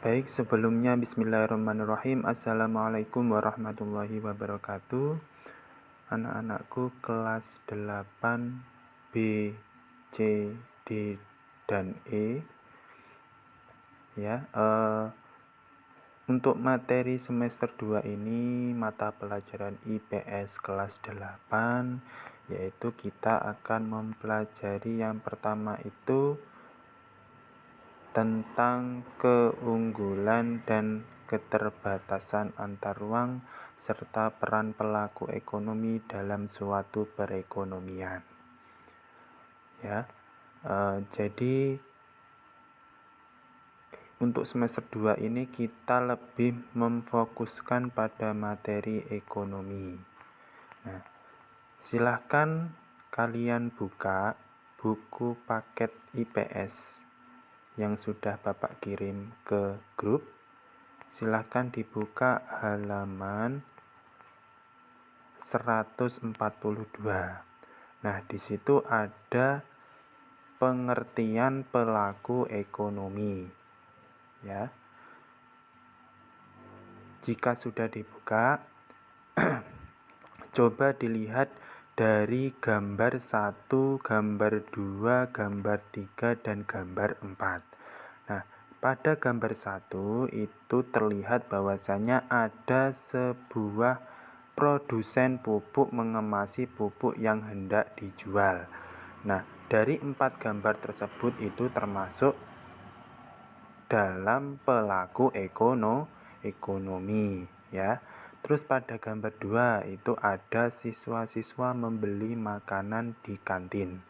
Baik, sebelumnya bismillahirrahmanirrahim. Assalamualaikum warahmatullahi wabarakatuh. Anak-anakku kelas 8 B, C, D, dan E. Ya, untuk materi semester 2 ini mata pelajaran IPS kelas 8, yaitu kita akan mempelajari yang pertama itu tentang keunggulan dan keterbatasan antar ruang serta peran pelaku ekonomi dalam suatu perekonomian. Ya, jadi untuk semester 2 ini kita lebih memfokuskan pada materi ekonomi. Nah, silahkan kalian buka buku paket IPS yang sudah Bapak kirim ke grup. Silahkan dibuka halaman 142. Nah, di situ ada pengertian pelaku ekonomi. Ya. Jika sudah dibuka, coba dilihat dari gambar 1, gambar 2, gambar 3, dan gambar 4. Nah, pada gambar 1 itu terlihat bahwasanya ada sebuah produsen pupuk mengemasi pupuk yang hendak dijual. Nah, dari 4 gambar tersebut itu termasuk dalam pelaku ekonomi, ya. Terus pada gambar 2 itu ada siswa-siswa membeli makanan di kantin.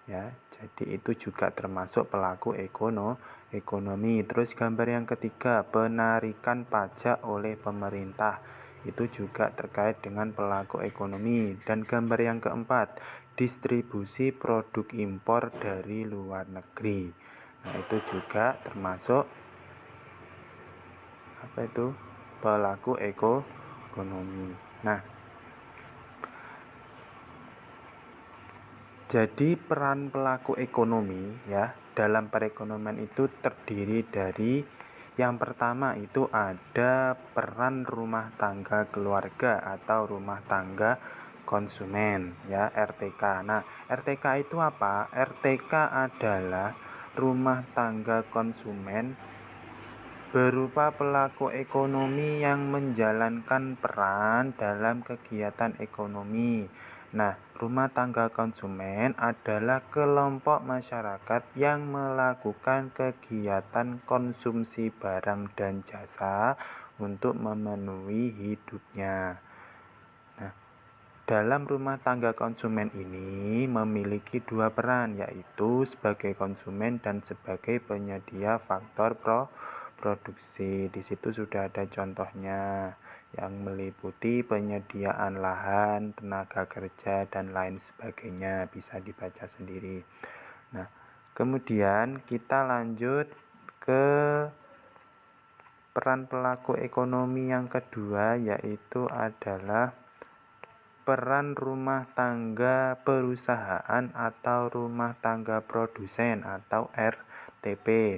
Ya, jadi itu juga termasuk pelaku ekonomi. Terus gambar yang ketiga, penarikan pajak oleh pemerintah. Itu juga terkait dengan pelaku ekonomi. Dan gambar yang keempat, distribusi produk impor dari luar negeri. Nah, itu juga termasuk pelaku ekonomi. Nah, jadi peran pelaku ekonomi ya dalam perekonomian itu terdiri dari yang pertama itu ada peran rumah tangga keluarga atau rumah tangga konsumen ya, RTK. Nah, RTK itu apa? RTK adalah rumah tangga konsumen berupa pelaku ekonomi yang menjalankan peran dalam kegiatan ekonomi. Nah, rumah tangga konsumen adalah kelompok masyarakat yang melakukan kegiatan konsumsi barang dan jasa untuk memenuhi hidupnya. Nah, dalam rumah tangga konsumen ini memiliki dua peran, yaitu sebagai konsumen dan sebagai penyedia faktor produksi. Di situ sudah ada contohnya yang meliputi penyediaan lahan, tenaga kerja, dan lain sebagainya. Bisa dibaca sendiri. Nah, kemudian kita lanjut ke peran pelaku ekonomi yang kedua, yaitu adalah peran rumah tangga perusahaan atau rumah tangga produsen atau RTP.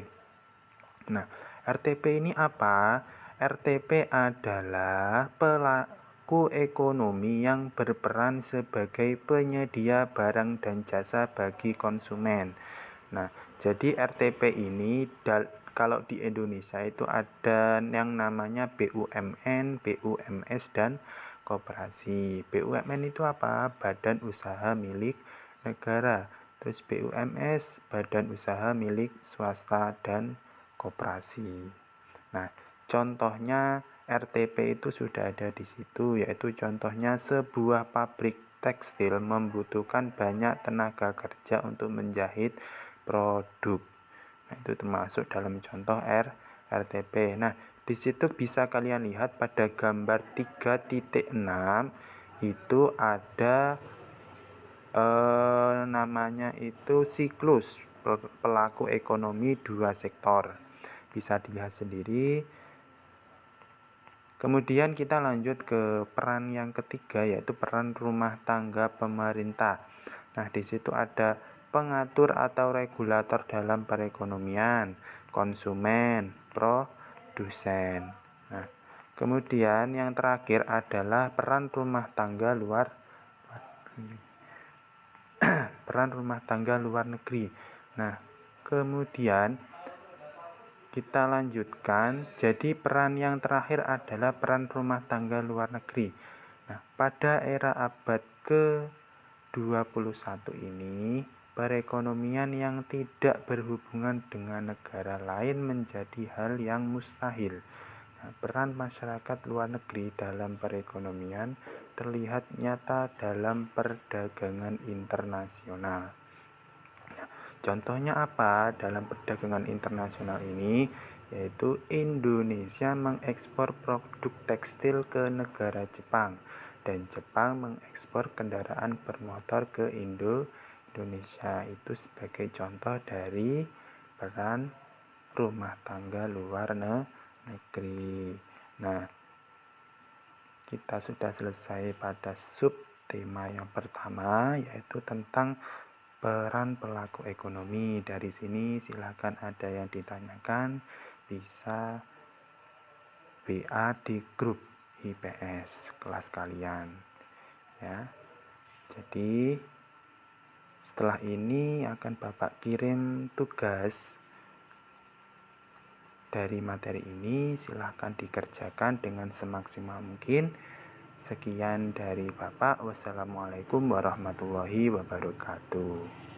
Nah, RTP ini apa? RTP adalah pelaku ekonomi yang berperan sebagai penyedia barang dan jasa bagi konsumen. Nah, jadi RTP ini kalau di Indonesia itu ada yang namanya BUMN, BUMS, dan koperasi. BUMN itu apa? Badan usaha milik negara. Terus BUMS, badan usaha milik swasta dan koperasi. Nah, contohnya RTP itu sudah ada di situ, yaitu contohnya sebuah pabrik tekstil membutuhkan banyak tenaga kerja untuk menjahit produk. Nah, itu termasuk dalam contoh RTP. Nah, di situ bisa kalian lihat pada gambar 3.6 itu ada namanya itu siklus pelaku ekonomi dua sektor. Bisa dilihat sendiri. Kemudian kita lanjut ke peran yang ketiga, yaitu peran rumah tangga pemerintah. Nah, di situ ada pengatur atau regulator dalam perekonomian, konsumen, produsen. Nah, kemudian yang terakhir adalah peran rumah tangga luar negeri. Nah, kemudian kita lanjutkan. Jadi peran yang terakhir adalah peran rumah tangga luar negeri. Nah, pada era abad ke-21 ini, perekonomian yang tidak berhubungan dengan negara lain menjadi hal yang mustahil. Nah, peran masyarakat luar negeri dalam perekonomian terlihat nyata dalam perdagangan internasional. Nah, contohnya apa dalam perdagangan internasional ini? Yaitu Indonesia mengekspor produk tekstil ke negara Jepang dan Jepang mengekspor kendaraan bermotor ke Indonesia. Itu sebagai contoh dari peran rumah tangga luar negeri. Nah, kita sudah selesai pada sub tema yang pertama, yaitu tentang peran pelaku ekonomi. Dari sini silakan ada yang ditanyakan, bisa WA di grup IPS kelas kalian ya. Jadi setelah ini akan Bapak kirim tugas dari materi ini, silahkan dikerjakan dengan semaksimal mungkin. Sekian dari Bapak. Wassalamualaikum warahmatullahi wabarakatuh.